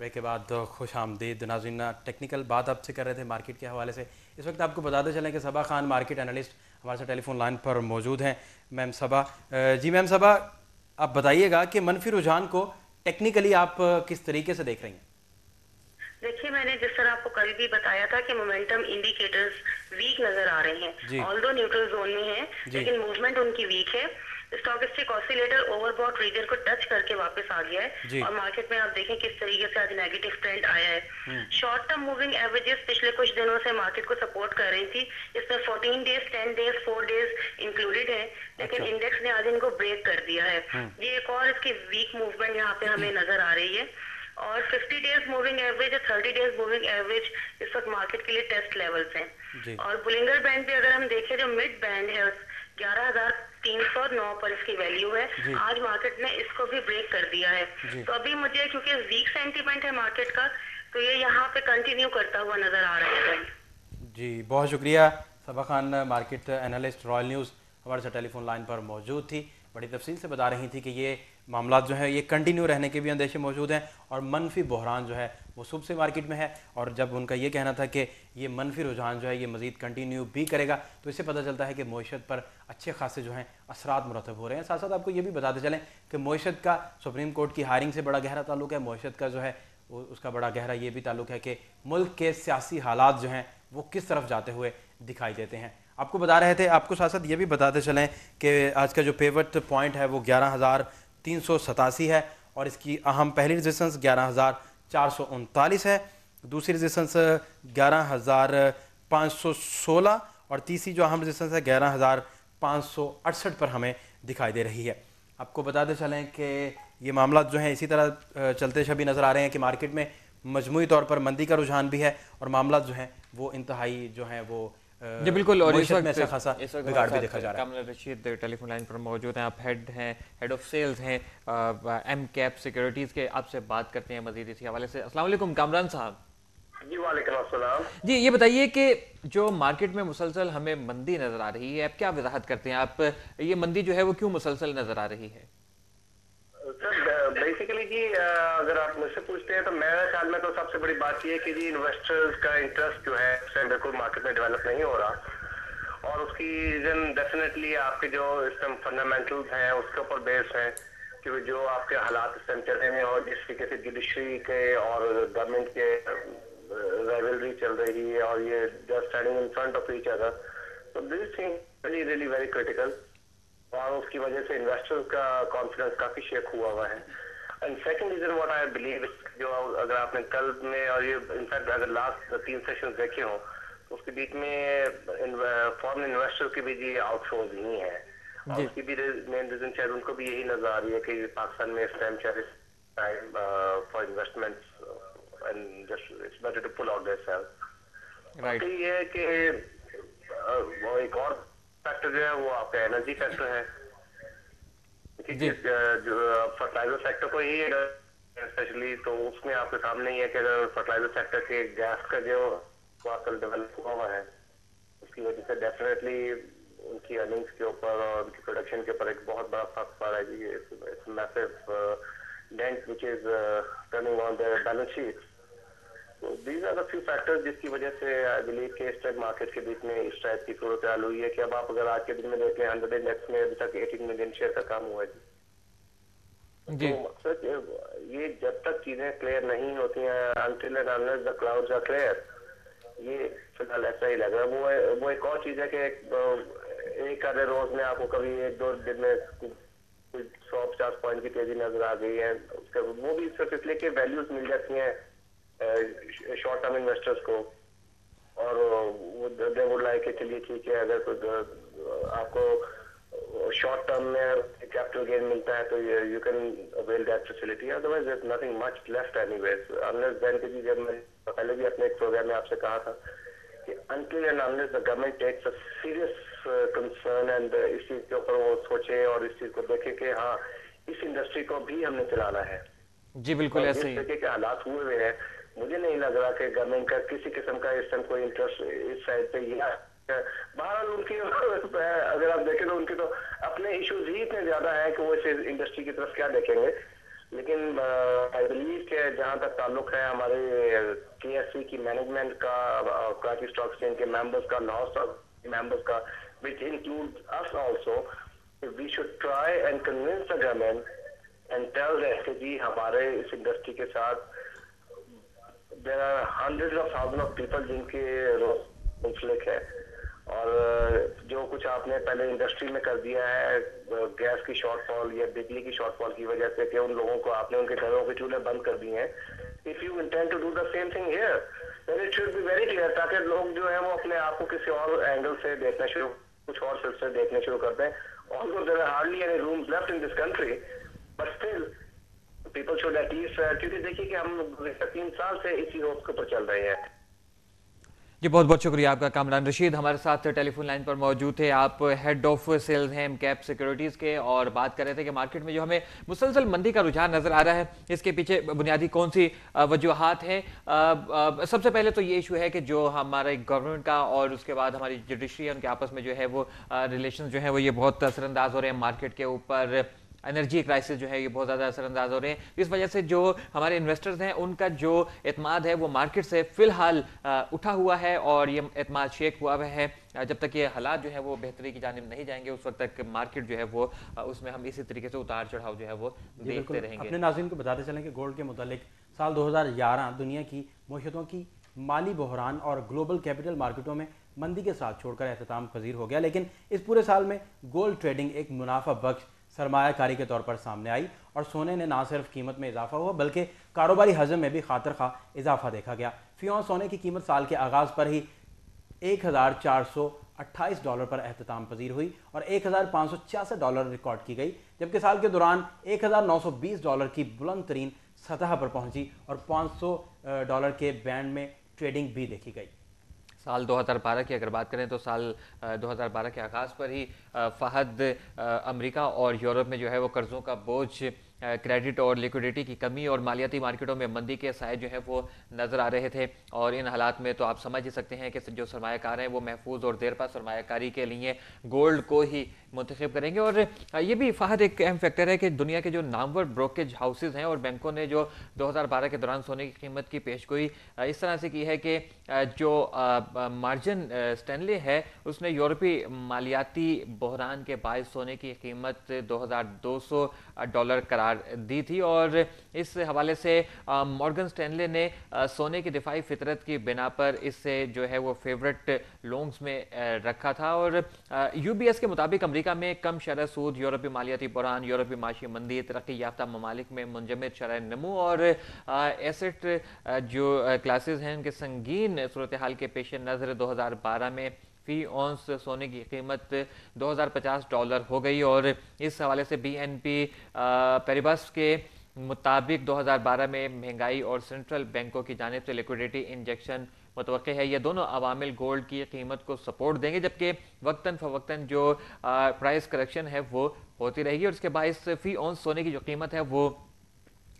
Break के बाद खुश आमदीद नाज़रीन। टेक्निकल बात आपसे कर रहे थे मार्केट के हवाले से। इस वक्त आपको बताते चलें कि सबा खान मार्केट एनालिस्ट हमारे साथ टेलीफोन लाइन पर मौजूद हैं। मैम सबा, जी मैम सबा, आप बताइएगा कि मनफी रुझान को टेक्निकली आप किस तरीके से देख रही हैं? देखिए, मैंने जिस तरह आपको कल भी बताया था कि मोमेंटम इंडिकेटर्स वीक नजर आ रहे हैं, ऑल्दो न्यूट्रल जोन में है लेकिन मूवमेंट उनकी वीक है। स्टॉकिस्टिक ऑसिलेटर ओवरबॉट रीजन को टच करके वापस आ गया है और मार्केट में आप देखें किस तरीके से आज नेगेटिव ट्रेंड आया है। शॉर्ट टर्म मूविंग एवरेजेस पिछले कुछ दिनों से मार्केट को सपोर्ट कर रही थी। इसमें 14 डेज, 10 डेज, 4 डेज इंक्लूडेड है, लेकिन इंडेक्स ने आज इनको ब्रेक कर दिया है। ये एक और इसकी वीक मूवमेंट यहाँ पे हमें नजर आ रही है और 50 डेज मूविंग एवरेज और 30 डेज मूविंग एवरेज इस वक्त मार्केट के लिए टेस्ट लेवल्स हैं। और बुलिंगर बैंड पे अगर हम देखें, जो मिड बैंड है 11,309 पर इसकी वैल्यू है, आज मार्केट ने इसको भी ब्रेक कर दिया है। तो अभी मुझे, क्योंकि वीक सेंटीमेंट है मार्केट का, तो ये यहाँ पे कंटिन्यू करता हुआ नजर आ रहा है। जी बहुत शुक्रिया। Saba Khan market analyst, royal news, हमारे साथ टेलीफोन लाइन पर मौजूद थी। बड़ी तफसील से बता रही थी कि ये मामला जो है ये कंटिन्यू रहने के भी अंदेशे मौजूद हैं और मनफी बहरान जो है वो सुबह से मार्केट में है। और जब उनका ये कहना था कि ये मनफी रुझान जो है ये मज़ीद कंटिन्यू भी करेगा, तो इससे पता चलता है कि मईशत पर अच्छे खासे जो हैं असरात मुरतब हो रहे हैं। साथ साथ आपको ये भी बताते चलें कि मईशत का सुप्रीम कोर्ट की हायरिंग से बड़ा गहरा ताल्लुक है। मईशत का जो है उसका बड़ा गहरा ये भी ताल्लुक है कि मुल्क के सियासी हालात जो हैं वो किस तरफ जाते हुए दिखाई देते हैं। आपको बता रहे थे, आपको साथ साथ ये भी बताते चलें कि आज का जो पेवट पॉइंट है वो 11,387 है और इसकी अहम पहली रेजिस्टेंस 11,439 है, दूसरी रेजिस्टेंस 11,516 और तीसरी जो अहम रेजिस्टेंस है 11,568 पर हमें दिखाई दे रही है। आपको बताते चलें कि ये मामला जो है इसी तरह चलते शबी नज़र आ रहे हैं कि मार्केट में मजमूई तौर पर मंदी का रुझान भी है और मामला जो है वो इंतहाई जो है वो जी बिल्कुल। और इस वक्त ऐसा खासा बिगाड़ भी देखा जा रहा है। कामरान रशीद टेलीफोन लाइन पर मौजूद हैं। आप हेड ऑफ सेल्स हैं एम कैप सिक्योरिटीज़ के। आपसे बात करते हैं मजीद इसी हवाले से। अस्सलाम वालेकुम कामरान साहब। जी वालेकुम अस्सलाम। जी ये बताइए कि जो मार्केट में मुसलसल हमें मंदी नज़र आ रही है, आप क्या वजाहत करते हैं? आप ये मंदी जो है वो क्यों मुसलसल नज़र आ रही है? सर बेसिकली जी, अगर आप मुझसे पूछते हैं तो मेरे ख्याल में तो सबसे बड़ी बात यह है कि जी इन्वेस्टर्स का इंटरेस्ट जो है बिल्कुल मार्केट में डेवलप नहीं हो रहा और उसकी रीजन डेफिनेटली आपके जो इस टाइम फंडामेंटल्स हैं उसके ऊपर बेस्ड है कि जो आपके हालात इस टाइम चल रहे हैं और जिस तरीके से जुडिशरी के और गवर्नमेंट के राइवलरी चल रही है और ये just standing in front of each other, तो this thing really really very critical और उसकी वजह से इन्वेस्टर्स का कॉन्फिडेंस काफी शेक हुआ है। And second reason what I believe, जो अगर आपने कल में और ये इनफैक्ट अगर लास्ट 3 सेशंस देखे हो तो उसके बीच में फॉरेन इन्वेस्टर्स के भी जी आउटफ्लोज ही है और उसकी भी मेन रीजन शायद उनको भी यही नजर आ रही है कि पाकिस्तान में इस टाइम शायद time for investments and just it's better to pull out their self. Right. ये है कि वो एक और फैक्टर जो है वो आपका एनर्जी फैक्टर है कि जो फर्टिलाइजर सेक्टर को ही स्पेशली, तो उसमें आपके सामने ही है कि अगर फर्टिलाइजर सेक्टर के गैस का जो आजकल डेवलप हुआ है उसकी वजह से डेफिनेटली उनकी अर्निंग्स के ऊपर और उनकी प्रोडक्शन के ऊपर एक बहुत बड़ा फर्क पड़ रहा है। It's massive dent which is turning on their balance sheet. तो these are the few factors जिसकी वजह से आई बिलीव के इस टाइम मार्केट के बीच में इस टाइप की सूरत हाल हुई है कि अब आप अगर आज के दिन में देखें 100 इंडेक्स में अभी तक 18 मिलियन शेयर का काम हुआ है जी। तो मकसद ये जब तक चीजें क्लियर नहीं होती हैं, until and unless the clouds are clear, ये फिलहाल ऐसा ही लग रहा है। वो एक और चीज है कि एक आधे रोज में आपको कभी 1-2 दिन में 100-50 पॉइंट की तेजी नजर आ गई है, वो भी सिर्फ इसलिए कि वैल्यूज मिल जाती हैं शॉर्ट टर्म इन्वेस्टर्स को और दे वुड लाइक, चलिए ठीक है, अगर कोई आपको शॉर्ट टर्म में कैपिटल गेन मिलता है तो you can avail that facility, otherwise there is nothing much left anyways unless then कि जब मैं पहले भी अपने एक प्रोग्राम में आपसे कहा था कि until and unless the government takes a serious concern and इस चीज के ऊपर वो सोचे और इस चीज को देखे कि हाँ इस इंडस्ट्री को भी हमने चलाना है। जी बिल्कुल ऐसे ही के हालात हुए हुए हैं, मुझे नहीं लग रहा कि गवर्नमेंट का किसी किस्म का इस टाइम कोई इंटरेस्ट इस साइड पे ही है। बहरहाल उनकी अगर आप देखें तो उनके तो अपने इश्यूज ही इतने ज्यादा है कि वो इस इंडस्ट्री की तरफ क्या देखेंगे, लेकिन आई बिलीव के जहाँ तक ताल्लुक है हमारे KSE की मैनेजमेंट का, कराची स्टॉक एक्सचेंज के मेंबर्स का, लाहौर स्टॉक मेंबर्स का, which includes us also, we should try and convince the government and tell them कि जी हमारे इस इंडस्ट्री के साथ there are hundreds of thousands of people जिनके मुंसलिक है, और जो कुछ आपने पहले इंडस्ट्री में कर दिया है गैस की शॉर्टफॉल या बिजली की शॉर्टफॉल की वजह से कि उन लोगों को आपने उनके घरों के चूल्हे बंद कर दिए हैं, if you intend to do the same thing here then it should be very clear, ताकि लोग जो है वो अपने आप को किसी और एंगल से देखना शुरू, कुछ और सिलसिले देखने शुरू करते हैं. Also there are hardly any rooms left in this country, but still people should at least, क्योंकि देखिए कि हम 3 साल से इसी होप के ऊपर चल रहे हैं. जी बहुत बहुत शुक्रिया आपका. कामरान रशीद हमारे साथ टेलीफोन लाइन पर मौजूद थे. आप हेड ऑफ सेल्स हैं एमकैप सिक्योरिटीज़ के, और बात कर रहे थे कि मार्केट में जो हमें मुसलसल मंदी का रुझान नज़र आ रहा है, इसके पीछे बुनियादी कौन सी वजूहात हैं. सबसे पहले तो ये इशू है कि जो हमारे गवर्नमेंट का और उसके बाद हमारी जुडिशरी है, उनके आपस में जो है वो रिलेशन जो है वो ये बहुत असरअंदाज हो रहे हैं मार्केट के ऊपर. एनर्जी क्राइसिस जो है ये बहुत ज़्यादा असरअंदाज हो रहे हैं. इस वजह से जो हमारे इन्वेस्टर्स हैं उनका जो एतमाद है वो मार्केट से फ़िलहाल उठा हुआ है, और ये एतमाद शेक हुआ हुआ है. जब तक ये हालात जो है वो बेहतरी की जानिब नहीं जाएंगे उस वक्त तक मार्केट जो है वो उसमें हम इसी तरीके से उतार चढ़ाव जो है वो देखते रहेंगे. अपने नाज़रीन को बताते चलें कि गोल्ड के मुतालिक साल 2011 दुनिया की मईशतों की माली बहरान और ग्लोबल कैपिटल मार्केटों में मंदी के साथ छोड़कर एहतमाम पजीर हो गया, लेकिन इस पूरे साल में गोल्ड ट्रेडिंग एक मुनाफा बख्श सरमायाकारी के तौर पर सामने आई, और सोने ने ना सिर्फ कीमत में इजाफा हुआ बल्कि कारोबारी हजम में भी खातिर खा इजाफा देखा गया. फी औंस सोने की कीमत साल के आगाज़ पर ही $1,428 पर एहतमाम पजीर हुई और $1,566 रिकॉर्ड की गई, जबकि साल के दौरान $1,920 की बुलंद तरीन सतह पर पहुंची और $500 के बैंड में ट्रेडिंग भी देखी गई. साल 2012 की अगर बात करें तो साल 2012 के आगाज़ पर ही फ़हद अमेरिका और यूरोप में जो है वो कर्ज़ों का बोझ, क्रेडिट और लिक्विडिटी की कमी और मालियाती मार्केटों में मंदी के साए जो है वो नज़र आ रहे थे. और इन हालात में तो आप समझ ही सकते हैं कि जो सरमायाकार हैं वो महफूज और देरपा सरमायाकारी के लिए गोल्ड को ही मुंतखब करेंगे. और ये भी फ़हद एक अहम फैक्टर है कि दुनिया के जो नामवर ब्रोकेज हाउसेज हैं और बैंकों ने जो 2012 के दौरान सोने की कीमत की पेशगोई इस तरह से की है कि जो मार्जिन स्टैनले है उसने यूरोपीय मालियाती बहरान के बायस सोने की कीमत $2,200 करार दी थी, और इस हवाले से मॉर्गन स्टैनले ने सोने की दिफाई फितरत की बिना पर इससे जो है वो फेवरेट लोन्स में रखा था. और UBS के मुताबिक अमेरिका में कम शरह सूद, यूरोपीय मालियाती बहरान, यूरोपीय माशी मंदी, तरक्की याफ्ता ममालिक में मुंजमद शरह नमू और एसेट जो क्लासेस हैं उनके संगीन सूरत हाल के पेश नज़र 2012 में फी औंस सोने की कीमत $2,050 हो गई. और इस हवाले से BNP पैरिबास के मुताबिक 2012 में महंगाई और सेंट्रल बैंकों की जानिब से लिक्विडिटी इंजेक्शन मुतवक्के है. ये दोनों अवामिल गोल्ड की कीमत को सपोर्ट देंगे, जबकि वक्तन फ़वक्तन जो प्राइस करेक्शन है वो होती रहेगी, और इसके बायस फी औंस सोने की जो कीमत है वो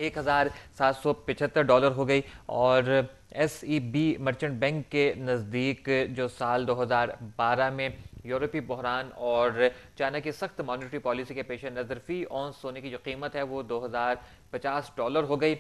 $1,775 हो गई. और SEB मर्चेंट बैंक के नज़दीक जो साल 2012 में यूरोपीय बहरान और चाइना की सख्त मॉनेटरी पॉलिसी के पेश नज़र फी औंस सोने की जो कीमत है वो $2,050 हो गई.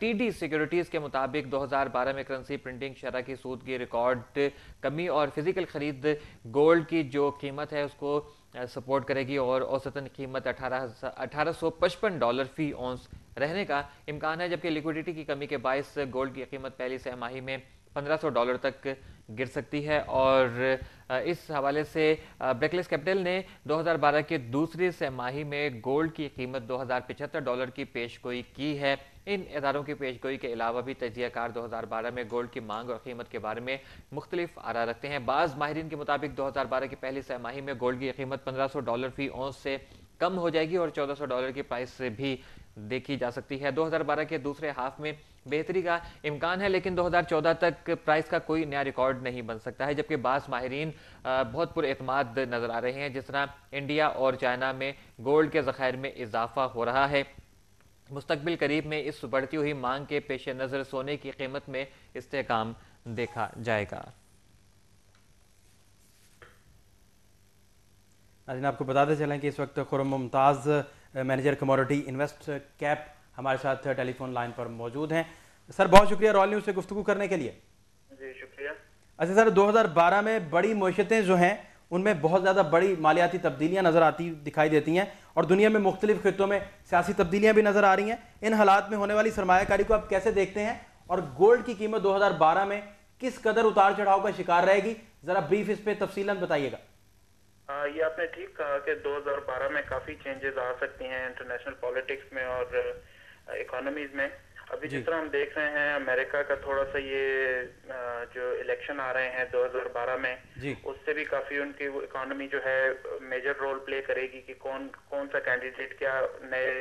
TD सिक्योरिटीज़ के मुताबिक 2012 में करेंसी प्रिंटिंग शरह की सूद की रिकॉर्ड कमी और फिजिकल खरीद गोल्ड की जो कीमत है उसको सपोर्ट करेगी, और औसतन कीमत $1,855 फी औंस रहने का इम्कान है, जबकि लिक्विडिटी की कमी के बायस गोल्ड की कीमत पहली सहमाही में $1,500 तक गिर सकती है. और इस हवाले से ब्रेकलेस कैपिटल ने 2012 के दूसरी सहमाही में गोल्ड की कीमत $2,075 की पेशगोई की है. इन इदारों की पेशगोई के अलावा भी तजियाकार 2012 में गोल्ड की मांग और कीमत के बारे में मुख्तलिफ आरा रखते हैं. बाज़ माहिरीन के मुताबिक 2012 की पहली सहमाही में गोल्ड की कीमत $1,500 फी औंस से कम हो जाएगी और $1,400 की प्राइस से भी देखी जा सकती है. 2012 के दूसरे हाफ में बेहतरी का इम्कान है, लेकिन 2014 तक प्राइस का कोई नया रिकॉर्ड नहीं बन सकता है, जबकि बाज़ माहिरीन बहुत पुरएतमाद नज़र आ रहे हैं. जिस तरह इंडिया और चाइना में गोल्ड के ज़खायर में इजाफा हो रहा है, मुस्तकबिल करीब में इस बढ़ती हुई मांग के पेश नज़र सोने की कीमत में इस्तेहकाम देखा जाएगा. नाज़रीन आपको बताते चलें कि इस वक्त Khurram Mumtaz manager commodity invest cap हमारे साथ टेलीफोन लाइन पर मौजूद हैं। सर बहुत शुक्रिया रॉयल न्यूज़ से गुफ्तगू करने के लिए। जी शुक्रिया। अच्छा सर, 2012 में बड़ी मईशतें जो हैं उनमें बहुत ज़्यादा बड़ी मालियाती तब्दीलियाँ नज़र आती दिखाई देती हैं और दुनिया में मुख्तलिफ खित्तों में सियासी तब्दीलियाँ भी नज़र आ रही हैं। इन हालात में होने वाली सरमायाकारी को आप कैसे देखते हैं और गोल्ड की कीमत 2012 में किस कदर उतार चढ़ाव का शिकार रहेगी? ज़रा ब्रीफ इस पे तफसीलन बताइएगा। ये आपने ठीक कहा कि 2012 में काफ़ी चेंजेस आ सकती हैं इंटरनेशनल पॉलिटिक्स में और इकोनॉमीज में। अभी जिस तरह हम देख रहे हैं अमेरिका का थोड़ा सा ये जो इलेक्शन आ रहे हैं 2012 में, उससे भी काफ़ी उनकी इकोनॉमी जो है मेजर रोल प्ले करेगी कि कौन कौन सा कैंडिडेट क्या नए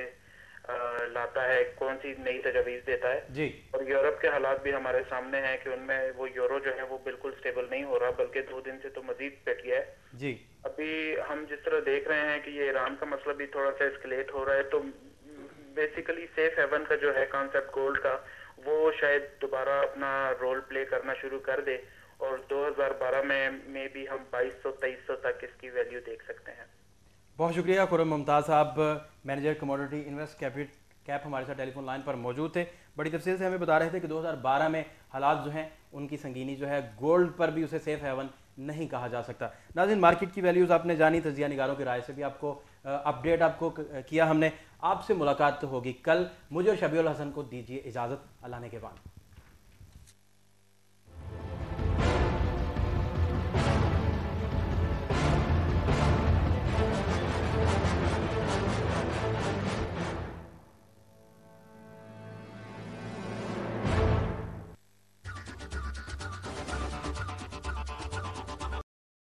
लाता है, कौन सी नई तजवीज़ देता है जी। और यूरोप के हालात भी हमारे सामने हैं कि उनमें वो यूरो जो है वो बिल्कुल स्टेबल नहीं हो रहा, बल्कि 2 दिन से तो मजीद पिट गया है जी। अभी हम जिस तरह देख रहे हैं कि ये ईरान का मसला भी थोड़ा सा एस्केलेट हो रहा है, तो बेसिकली सेफ हेवन का जो है कॉन्सेप्ट गोल्ड का, वो शायद दोबारा अपना रोल प्ले करना शुरू कर दे और 2012 में भी हम 2200-2300 तक इसकी वैल्यू देख सकते हैं। बहुत शुक्रिया खुर्रम मुमताज़ साहब, मैनेजर कमोडिटी इन्वेस्ट कैप हमारे साथ टेलीफोन लाइन पर मौजूद थे। बड़ी तफसील से हमें बता रहे थे कि 2012 में हालात जो हैं उनकी संगीनी जो है गोल्ड पर भी उसे सेफ हेवन नहीं कहा जा सकता। नाज़रीन, मार्केट की वैल्यूज़ आपने जानी, तजिया निगारों की राय से भी आपको अपडेट आपको किया हमने। आपसे मुलाकात होगी कल। मुझे और शबीउल हसन को दीजिए इजाज़त। अल्लाह ने के बाद।